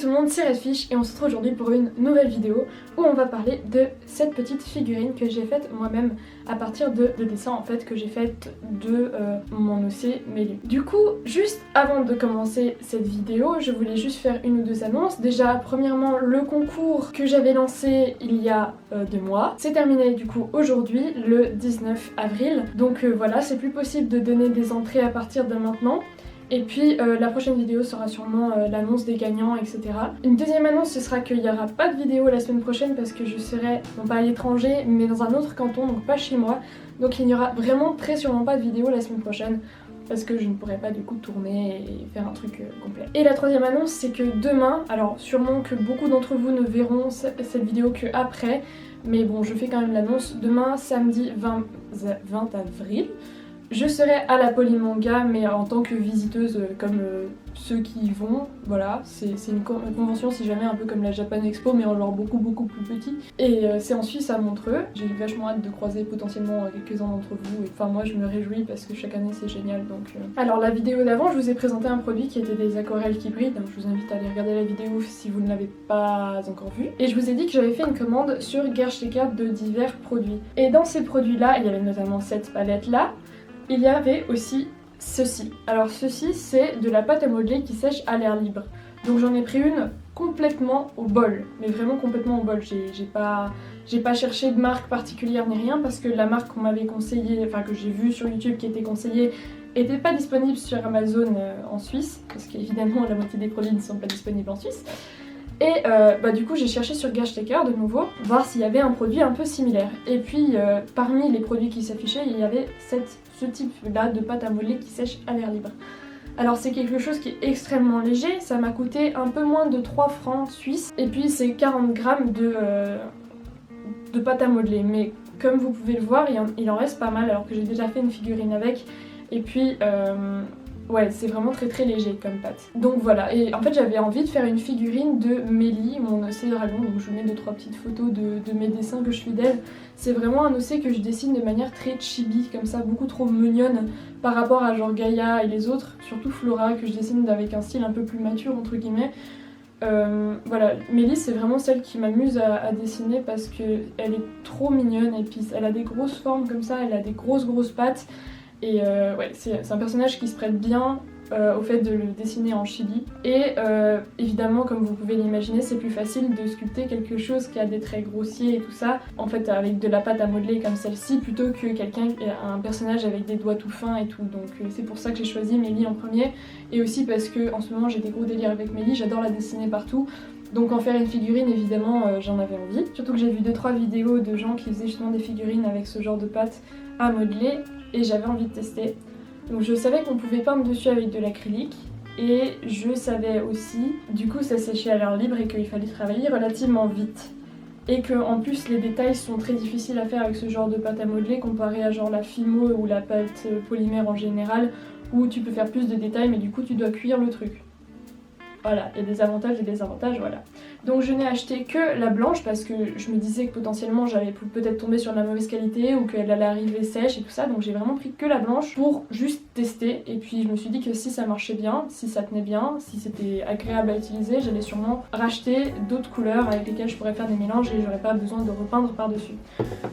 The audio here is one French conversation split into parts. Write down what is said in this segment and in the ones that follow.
tout le monde, c'est Redfish et on se retrouve aujourd'hui pour une nouvelle vidéo où on va parler de cette petite figurine que j'ai faite moi-même à partir de dessins en fait que j'ai fait de mon OC Mélie. Du coup, juste avant de commencer cette vidéo, je voulais juste faire une ou deux annonces. Déjà, premièrement, le concours que j'avais lancé il y a 2 mois, c'est terminé du coup aujourd'hui, le 19 avril. Donc voilà, c'est plus possible de donner des entrées à partir de maintenant. Et puis la prochaine vidéo sera sûrement l'annonce des gagnants, etc. Une deuxième annonce, ce sera qu'il n'y aura pas de vidéo la semaine prochaine parce que je serai, non pas à l'étranger, mais dans un autre canton, donc pas chez moi. Donc il n'y aura vraiment très sûrement pas de vidéo la semaine prochaine parce que je ne pourrai pas du coup tourner et faire un truc complet. Et la troisième annonce, c'est que demain, alors sûrement que beaucoup d'entre vous ne verront cette vidéo que après, mais bon, je fais quand même l'annonce. Demain, samedi 20 avril, je serai à la Polymanga, mais en tant que visiteuse comme ceux qui y vont, voilà, c'est une convention si jamais un peu comme la Japan Expo mais en genre beaucoup plus petit. Et c'est en Suisse à Montreux, j'ai vachement hâte de croiser potentiellement quelques-uns d'entre vous, et enfin moi je me réjouis parce que chaque année c'est génial donc... Alors la vidéo d'avant je vous ai présenté un produit qui était des aquarelles qui brillent, donc je vous invite à aller regarder la vidéo si vous ne l'avez pas encore vue. Et je vous ai dit que j'avais fait une commande sur Gershtecker de divers produits. Et dans ces produits là, il y avait notamment cette palette là. Il y avait aussi ceci. Alors ceci c'est de la pâte à modeler qui sèche à l'air libre. Donc j'en ai pris une complètement au bol, mais vraiment complètement au bol. J'ai pas cherché de marque particulière ni rien parce que la marque qu'on m'avait conseillée, enfin que j'ai vue sur YouTube qui était conseillée, était pas disponible sur Amazon en Suisse, parce qu'évidemment la moitié des produits ne sont pas disponibles en Suisse. Et du coup j'ai cherché sur Gershtecker de nouveau, voir s'il y avait un produit un peu similaire. Et puis parmi les produits qui s'affichaient, il y avait ce type là de pâte à modeler qui sèche à l'air libre. Alors c'est quelque chose qui est extrêmement léger, ça m'a coûté un peu moins de 3 francs suisses. Et puis c'est 40 grammes de pâte à modeler. Mais comme vous pouvez le voir, il en reste pas mal alors que j'ai déjà fait une figurine avec. Et puis... ouais, c'est vraiment très léger comme pâte. Donc voilà, et en fait j'avais envie de faire une figurine de Mélie, mon OC dragon, donc je vous mets 2-3 petites photos de mes dessins que je fais d'elle. C'est vraiment un OC que je dessine de manière très chibi, comme ça, beaucoup trop mignonne par rapport à genre Gaïa et les autres, surtout Flora que je dessine avec un style un peu plus mature entre guillemets. Voilà, Mélie c'est vraiment celle qui m'amuse à dessiner parce qu'elle est trop mignonne et puis elle a des grosses formes comme ça, elle a des grosses pattes. Et ouais, c'est un personnage qui se prête bien au fait de le dessiner en chibi. Et évidemment, comme vous pouvez l'imaginer, c'est plus facile de sculpter quelque chose qui a des traits grossiers et tout ça, en fait avec de la pâte à modeler comme celle-ci, plutôt que un personnage avec des doigts tout fins et tout. Donc c'est pour ça que j'ai choisi Mélie en premier. Et aussi parce que en ce moment j'ai des gros délires avec Mélie, j'adore la dessiner partout. Donc en faire une figurine, évidemment, j'en avais envie. Surtout que j'ai vu 2-3 vidéos de gens qui faisaient justement des figurines avec ce genre de pâte à modeler. Et j'avais envie de tester. Donc je savais qu'on pouvait peindre dessus avec de l'acrylique. Et je savais aussi, du coup ça séchait à l'air libre et qu'il fallait travailler relativement vite. Et que en plus les détails sont très difficiles à faire avec ce genre de pâte à modeler comparé à genre la Fimo ou la pâte polymère en général, où tu peux faire plus de détails mais du coup tu dois cuire le truc. Voilà, il y a des avantages et des désavantages, voilà. Donc je n'ai acheté que la blanche parce que je me disais que potentiellement j'allais peut-être tomber sur de la mauvaise qualité ou qu'elle allait arriver sèche et tout ça. Donc j'ai vraiment pris que la blanche pour juste tester. Et puis je me suis dit que si ça marchait bien, si ça tenait bien, si c'était agréable à utiliser, j'allais sûrement racheter d'autres couleurs avec lesquelles je pourrais faire des mélanges et j'aurais pas besoin de repeindre par-dessus.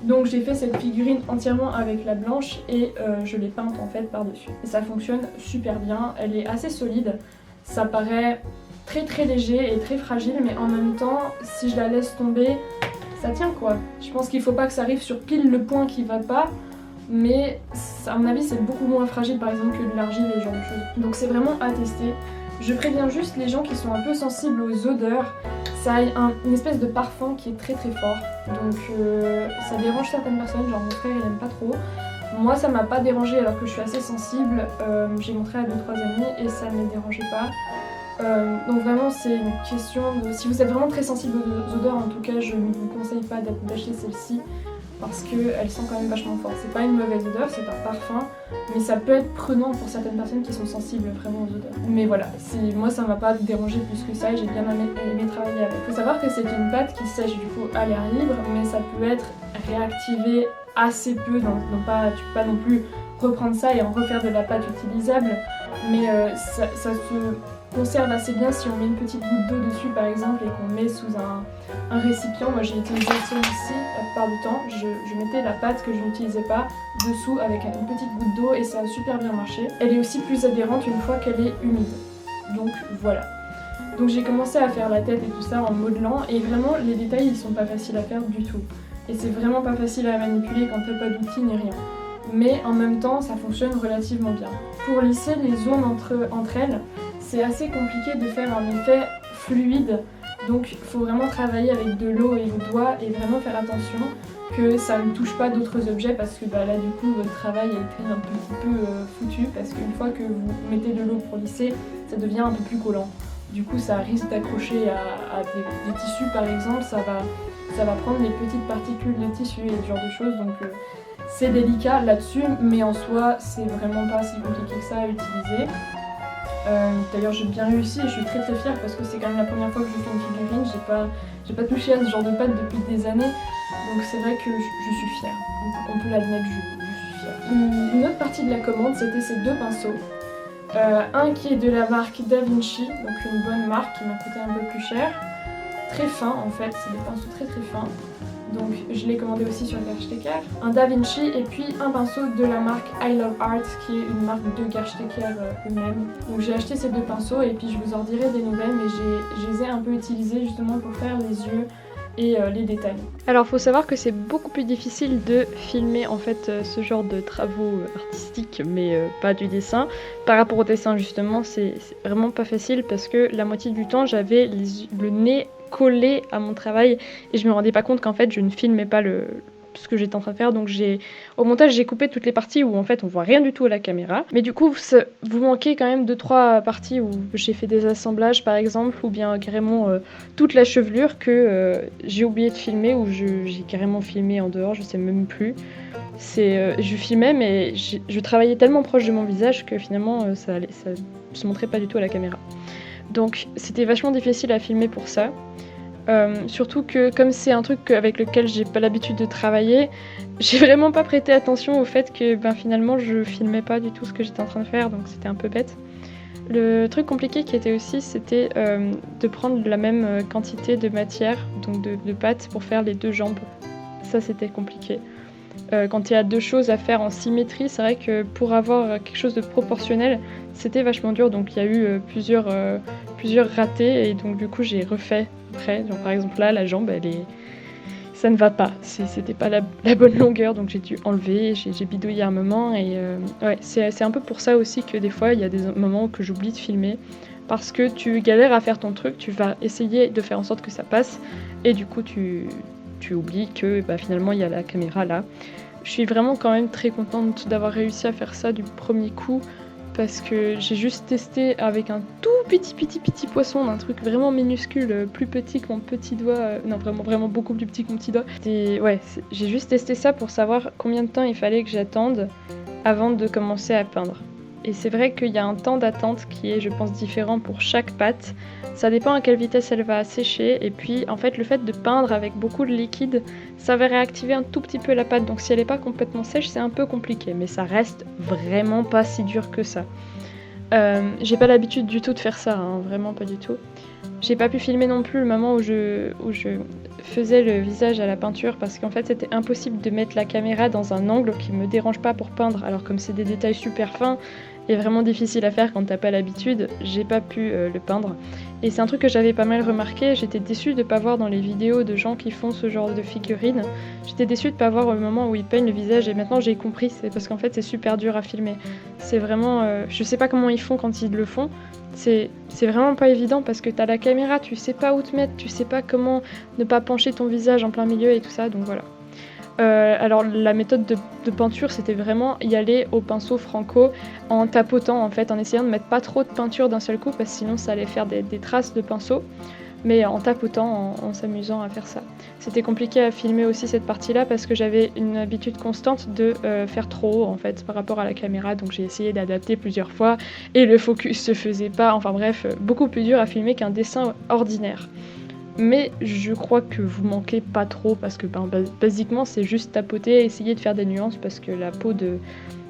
Donc j'ai fait cette figurine entièrement avec la blanche et je l'ai peinte en fait par-dessus. Et ça fonctionne super bien, elle est assez solide. Ça paraît très léger et très fragile, mais en même temps, si je la laisse tomber, ça tient quoi. Je pense qu'il faut pas que ça arrive sur pile le point qui va pas, mais à mon avis c'est beaucoup moins fragile par exemple que de l'argile et ce genre de choses. Donc c'est vraiment à tester. Je préviens juste les gens qui sont un peu sensibles aux odeurs, ça a une espèce de parfum qui est très fort, donc ça dérange certaines personnes, genre mon frère il aime pas trop. Moi ça m'a pas dérangé alors que je suis assez sensible, j'ai montré à 2-3 amis et ça ne les dérangeait pas. Donc vraiment c'est une question de... Si vous êtes vraiment très sensible aux odeurs, en tout cas je ne vous conseille pas d'acheter celle-ci parce qu'elle sent quand même vachement fort. C'est pas une mauvaise odeur, c'est un parfum, mais ça peut être prenant pour certaines personnes qui sont sensibles vraiment aux odeurs. Mais voilà, moi ça m'a pas dérangé plus que ça et j'ai bien aimé travailler avec. Faut savoir que c'est une pâte qui sèche du coup à l'air libre, mais ça peut être réactivé assez peu, donc tu peux pas non plus reprendre ça et en refaire de la pâte utilisable. mais ça se conserve assez bien si on met une petite goutte d'eau dessus par exemple et qu'on met sous un récipient. Moi j'ai utilisé celui-ci la plupart du temps, je mettais la pâte que je n'utilisais pas dessous avec une petite goutte d'eau et ça a super bien marché. Elle est aussi plus adhérente une fois qu'elle est humide, donc voilà. Donc j'ai commencé à faire la tête et tout ça en modelant et vraiment les détails ils sont pas faciles à faire du tout. Et c'est vraiment pas facile à manipuler quand t'as pas d'outils ni rien. Mais en même temps ça fonctionne relativement bien. Pour lisser les zones entre elles, c'est assez compliqué de faire un effet fluide. Donc il faut vraiment travailler avec de l'eau et vos doigts et vraiment faire attention que ça ne touche pas d'autres objets parce que là du coup votre travail a été un petit peu foutu parce qu'une fois que vous mettez de l'eau pour lisser, ça devient un peu plus collant. Du coup ça risque d'accrocher à des tissus par exemple, ça va prendre les petites particules de tissu et ce genre de choses, donc c'est délicat là-dessus, mais en soi c'est vraiment pas si compliqué que ça à utiliser. D'ailleurs j'ai bien réussi et je suis très fière parce que c'est quand même la première fois que je fais une figurine, j'ai pas touché à ce genre de pâte depuis des années, donc c'est vrai que je suis fière, on peut l'admettre, je suis fière. Une autre partie de la commande c'était ces deux pinceaux. Un qui est de la marque Da Vinci, donc une bonne marque qui m'a coûté un peu plus cher. Très fin en fait, c'est des pinceaux très fins. Donc je l'ai commandé aussi sur Gerstecker. Un Da Vinci et puis un pinceau de la marque I Love Art qui est une marque de Gerstecker eux-mêmes. Donc j'ai acheté ces deux pinceaux et puis je vous en dirai des nouvelles, mais je les ai un peu utilisés justement pour faire les yeux et les détails. Alors faut savoir que c'est beaucoup plus difficile de filmer en fait ce genre de travaux artistiques mais pas du dessin. Par rapport au dessin justement c'est vraiment pas facile parce que la moitié du temps j'avais le nez collé à mon travail et je me rendais pas compte qu'en fait je ne filmais pas ce que j'étais en train de faire, donc au montage j'ai coupé toutes les parties où en fait on voit rien du tout à la caméra, mais du coup vous manquez quand même 2-3 parties où j'ai fait des assemblages par exemple, ou bien carrément toute la chevelure que j'ai oublié de filmer, ou j'ai carrément filmé en dehors, je sais même plus. Je filmais mais je travaillais tellement proche de mon visage que finalement ça se montrait pas du tout à la caméra, donc c'était vachement difficile à filmer pour ça. Surtout que comme c'est un truc avec lequel j'ai pas l'habitude de travailler, j'ai vraiment pas prêté attention au fait que finalement je filmais pas du tout ce que j'étais en train de faire, donc c'était un peu bête. Le truc compliqué qui était aussi, c'était de prendre la même quantité de matière, donc de pâte pour faire les deux jambes. Ça c'était compliqué. Quand il y a deux choses à faire en symétrie, c'est vrai que pour avoir quelque chose de proportionnel, c'était vachement dur, donc il y a eu plusieurs ratés et donc du coup j'ai refait après. Genre par exemple là, la jambe ça ne va pas, c'était pas la bonne longueur, donc j'ai dû enlever, j'ai bidouillé un moment et ouais, c'est un peu pour ça aussi que des fois il y a des moments que j'oublie de filmer parce que tu galères à faire ton truc, tu vas essayer de faire en sorte que ça passe et du coup tu oublies que finalement il y a la caméra là. Je suis vraiment quand même très contente d'avoir réussi à faire ça du premier coup parce que j'ai juste testé avec un tout petit poisson, d'un truc vraiment minuscule, plus petit que mon petit doigt, non vraiment beaucoup plus petit que mon petit doigt. J'ai juste testé ça pour savoir combien de temps il fallait que j'attende avant de commencer à peindre. Et c'est vrai qu'il y a un temps d'attente qui est, je pense, différent pour chaque pâte. Ça dépend à quelle vitesse elle va sécher. Et puis, en fait, le fait de peindre avec beaucoup de liquide, ça va réactiver un tout petit peu la pâte. Donc si elle n'est pas complètement sèche, c'est un peu compliqué. Mais ça reste vraiment pas si dur que ça. J'ai pas l'habitude du tout de faire ça, hein, vraiment pas du tout. J'ai pas pu filmer non plus le moment où je faisais le visage à la peinture parce qu'en fait c'était impossible de mettre la caméra dans un angle qui me dérange pas pour peindre. Alors comme c'est des détails super fins et vraiment difficiles à faire quand t'as pas l'habitude, j'ai pas pu le peindre. Et c'est un truc que j'avais pas mal remarqué, j'étais déçue de pas voir dans les vidéos de gens qui font ce genre de figurines. J'étais déçue de pas voir le moment où ils peignent le visage et maintenant j'ai compris, c'est parce qu'en fait c'est super dur à filmer. C'est vraiment, je sais pas comment ils font quand ils le font. C'est vraiment pas évident parce que t'as la caméra, tu sais pas où te mettre, tu sais pas comment ne pas pencher ton visage en plein milieu et tout ça, donc voilà. Alors la méthode de peinture c'était vraiment y aller au pinceau Franco en tapotant en fait, en essayant de mettre pas trop de peinture d'un seul coup parce que sinon ça allait faire des traces de pinceau, mais en tapotant, en s'amusant à faire ça. C'était compliqué à filmer aussi cette partie là parce que j'avais une habitude constante de faire trop haut en fait par rapport à la caméra, donc j'ai essayé d'adapter plusieurs fois et le focus se faisait pas, enfin bref, beaucoup plus dur à filmer qu'un dessin ordinaire. Mais je crois que vous manquez pas trop parce que basiquement c'est juste tapoter et essayer de faire des nuances parce que la peau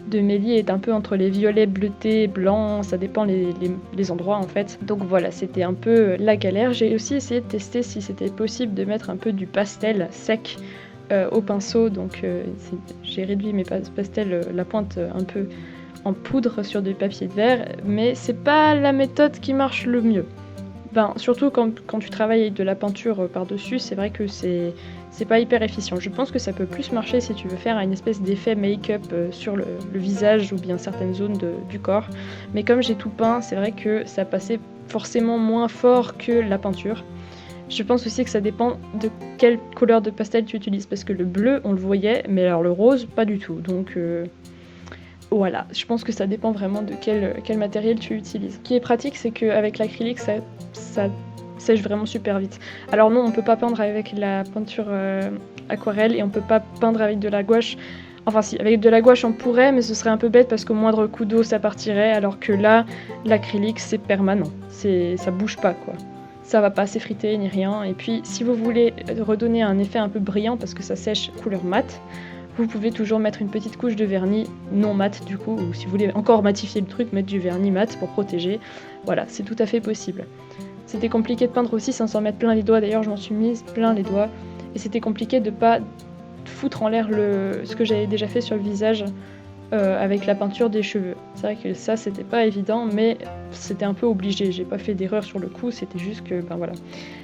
de Mélie est un peu entre les violets, bleutés, blancs, ça dépend les endroits en fait. Donc voilà, c'était un peu la galère. J'ai aussi essayé de tester si c'était possible de mettre un peu du pastel sec au pinceau, donc j'ai réduit mes pastels, la pointe un peu en poudre sur du papier de verre, mais c'est pas la méthode qui marche le mieux. Ben, surtout quand tu travailles avec de la peinture par-dessus, c'est vrai que c'est pas hyper efficient. Je pense que ça peut plus marcher si tu veux faire une espèce d'effet make-up sur le visage ou bien certaines zones du corps. Mais comme j'ai tout peint, c'est vrai que ça passait forcément moins fort que la peinture. Je pense aussi que ça dépend de quelle couleur de pastel tu utilises, parce que le bleu, on le voyait, mais alors le rose, pas du tout. Donc voilà, je pense que ça dépend vraiment de quel matériel tu utilises. Ce qui est pratique, c'est qu'avec l'acrylique, ça sèche vraiment super vite. Alors non, on peut pas peindre avec la peinture aquarelle et on peut pas peindre avec de la gouache. Enfin si, avec de la gouache on pourrait, mais ce serait un peu bête parce qu'au moindre coup d'eau ça partirait, alors que là, l'acrylique c'est permanent, ça bouge pas quoi. Ça va pas s'effriter ni rien. Et puis si vous voulez redonner un effet un peu brillant parce que ça sèche couleur mat, vous pouvez toujours mettre une petite couche de vernis non mat du coup, ou si vous voulez encore matifier le truc, mettre du vernis mat pour protéger. Voilà, c'est tout à fait possible. C'était compliqué de peindre aussi sans s'en mettre plein les doigts, d'ailleurs je m'en suis mise plein les doigts. Et c'était compliqué de pas foutre en l'air ce que j'avais déjà fait sur le visage avec la peinture des cheveux. C'est vrai que ça c'était pas évident, mais c'était un peu obligé. J'ai pas fait d'erreur sur le coup, c'était juste que ben voilà.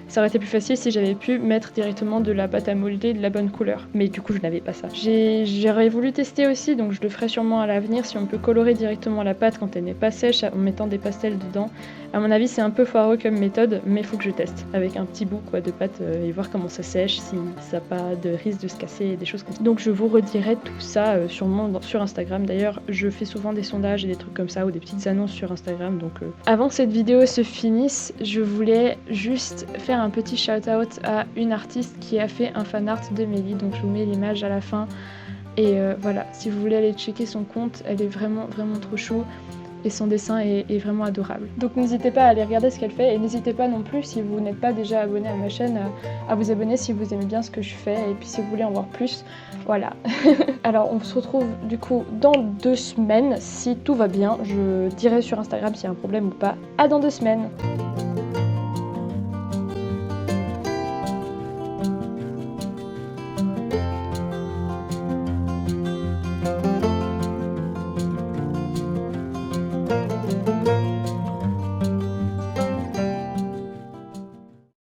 Ça aurait été plus facile si j'avais pu mettre directement de la pâte à molder de la bonne couleur. Mais du coup, je n'avais pas ça. J'aurais voulu tester aussi, donc je le ferai sûrement à l'avenir, si on peut colorer directement la pâte quand elle n'est pas sèche en mettant des pastels dedans. À mon avis, c'est un peu foireux comme méthode, mais il faut que je teste avec un petit bout quoi, de pâte et voir comment ça sèche, si ça n'a pas de risque de se casser et des choses comme ça. Donc je vous redirai tout ça sûrement sur Instagram. D'ailleurs, je fais souvent des sondages et des trucs comme ça ou des petites annonces sur Instagram. Donc avant que cette vidéo se finisse, je voulais juste faire un petit shout-out à une artiste qui a fait un fan art de Mélie. Donc je vous mets l'image à la fin. Et voilà, si vous voulez aller checker son compte, elle est vraiment trop chou. Et son dessin est vraiment adorable. Donc n'hésitez pas à aller regarder ce qu'elle fait et n'hésitez pas non plus, si vous n'êtes pas déjà abonné à ma chaîne, à vous abonner si vous aimez bien ce que je fais et puis si vous voulez en voir plus, voilà. Alors on se retrouve du coup dans 2 semaines, si tout va bien, je dirai sur Instagram s'il y a un problème ou pas. À dans 2 semaines.